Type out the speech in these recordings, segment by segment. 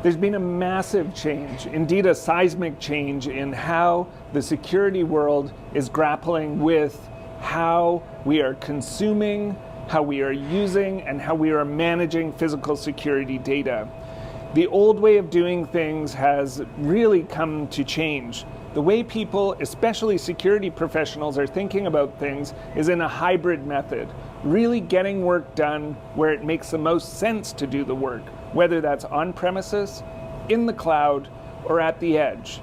There's been a massive change, indeed a seismic change, in how the security world is grappling with how we are consuming, how we are using, and how we are managing physical security data. The old way of doing things has really come to change. The way people, especially security professionals, are thinking about things is in a hybrid method, really getting work done where it makes the most sense to do the work, whether that's on premises, in the cloud, or at the edge.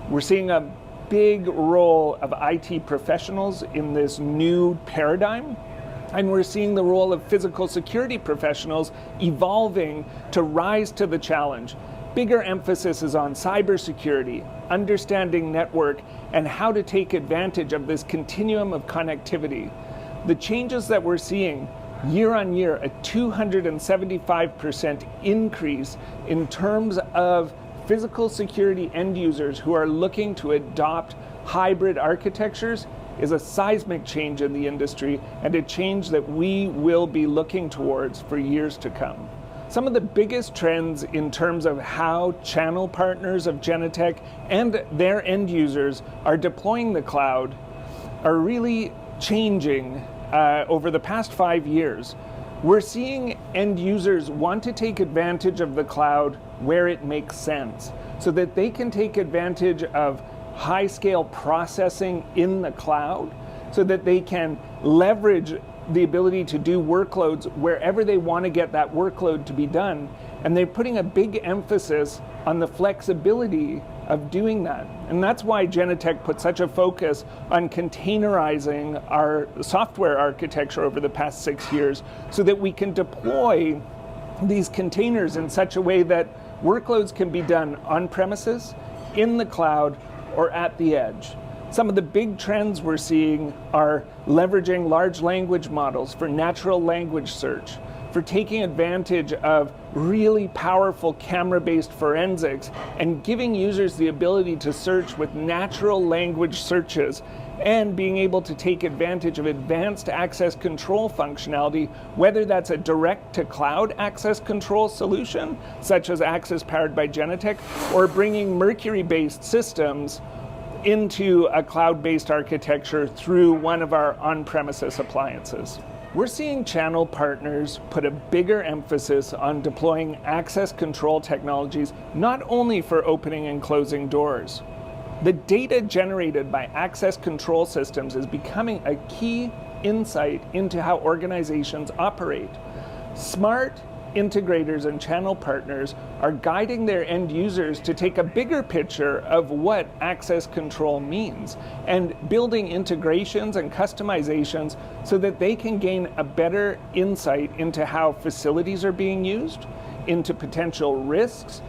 We're seeing a big role of IT professionals in this new paradigm, and we're seeing the role of physical security professionals evolving to rise to the challenge. Bigger emphasis is on cybersecurity, understanding network, and how to take advantage of this continuum of connectivity. The changes that we're seeing year on year, a 275% increase in terms of physical security end users who are looking to adopt hybrid architectures, is a seismic change in the industry and a change that we will be looking towards for years to come. Some of the biggest trends in terms of how channel partners of Genetec and their end users are deploying the cloud are really changing over the past 5 years. We're seeing end users want to take advantage of the cloud where it makes sense, so that they can take advantage of high-scale processing in the cloud, so that they can leverage the ability to do workloads wherever they want to get that workload to be done. And they're putting a big emphasis on the flexibility of doing that. And that's why Genetec put such a focus on containerizing our software architecture over the past 6 years, so that we can deploy these containers in such a way that workloads can be done on premises, in the cloud, or at the edge. Some of the big trends we're seeing are leveraging large language models for natural language search, for taking advantage of really powerful camera-based forensics and giving users the ability to search with natural language searches, and being able to take advantage of advanced access control functionality, whether that's a direct-to-cloud access control solution, such as Access powered by Genetec, or bringing Mercury-based systems into a cloud-based architecture through one of our on-premises appliances. We're seeing channel partners put a bigger emphasis on deploying access control technologies, not only for opening and closing doors. The data generated by access control systems is becoming a key insight into how organizations operate. Smart integrators and channel partners are guiding their end users to take a bigger picture of what access control means, and building integrations and customizations so that they can gain a better insight into how facilities are being used, into potential risks,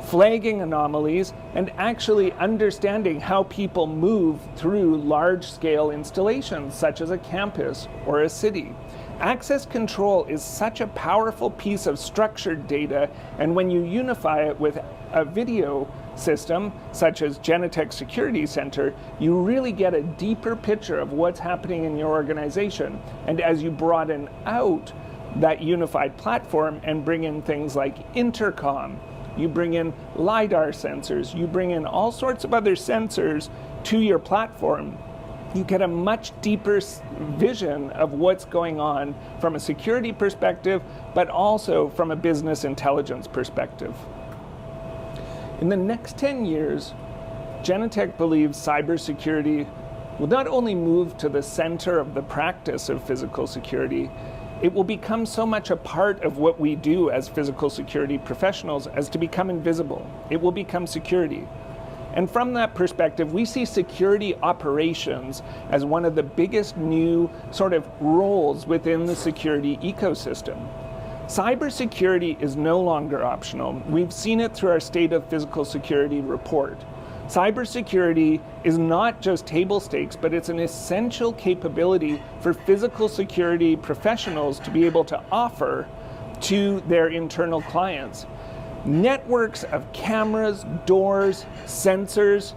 flagging anomalies, and actually understanding how people move through large-scale installations such as a campus or a city. Access control is such a powerful piece of structured data, and when you unify it with a video system, such as Genetec Security Center, you really get a deeper picture of what's happening in your organization. And as you broaden out that unified platform and bring in things like intercom, you bring in LiDAR sensors, you bring in all sorts of other sensors to your platform, you get a much deeper vision of what's going on from a security perspective, but also from a business intelligence perspective. In the next 10 years, Genetec believes cybersecurity will not only move to the center of the practice of physical security, it will become so much a part of what we do as physical security professionals as to become invisible. It will become security. And from that perspective, we see security operations as one of the biggest new sort of roles within the security ecosystem. Cybersecurity is no longer optional. We've seen it through our State of Physical Security report. Cybersecurity is not just table stakes, but it's an essential capability for physical security professionals to be able to offer to their internal clients. Networks of cameras, doors, sensors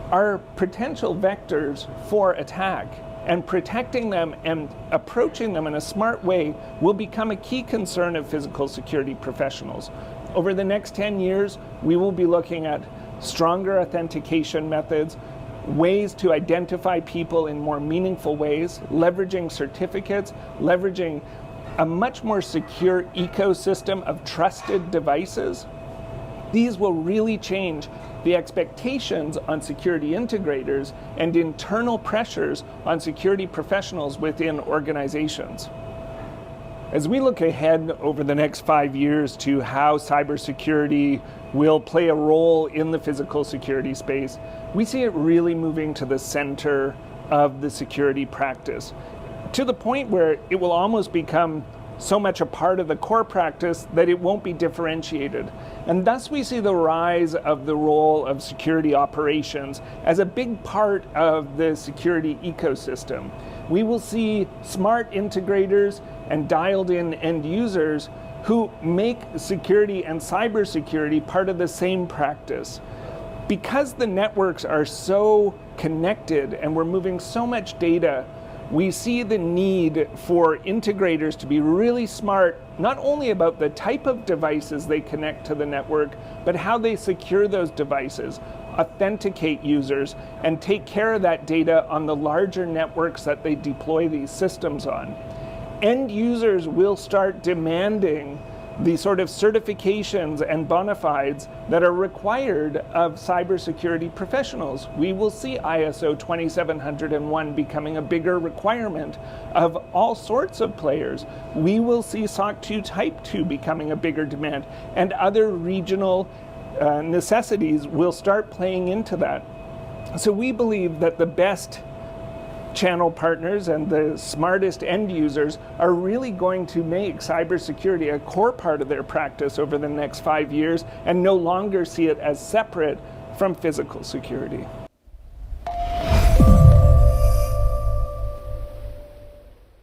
are potential vectors for attack, and protecting them and approaching them in a smart way will become a key concern of physical security professionals. Over the next 10 years, we will be looking at stronger authentication methods, ways to identify people in more meaningful ways, leveraging certificates, leveraging a much more secure ecosystem of trusted devices. These will really change the expectations on security integrators and internal pressures on security professionals within organizations. As we look ahead over the next 5 years to how cybersecurity will play a role in the physical security space, we see it really moving to the center of the security practice, to the point where it will almost become so much a part of the core practice that it won't be differentiated. And thus we see the rise of the role of security operations as a big part of the security ecosystem. We will see smart integrators and dialed-in end users who make security and cybersecurity part of the same practice. Because the networks are so connected and we're moving so much data, we see the need for integrators to be really smart, not only about the type of devices they connect to the network, but how they secure those devices, authenticate users, and take care of that data on the larger networks that they deploy these systems on. End users will start demanding the sort of certifications and bona fides that are required of cybersecurity professionals. We will see ISO 27701 becoming a bigger requirement of all sorts of players. We will see SOC 2 Type 2 becoming a bigger demand, and other regional necessities will start playing into that. So we believe that the best channel partners and the smartest end users are really going to make cybersecurity a core part of their practice over the next 5 years and no longer see it as separate from physical security.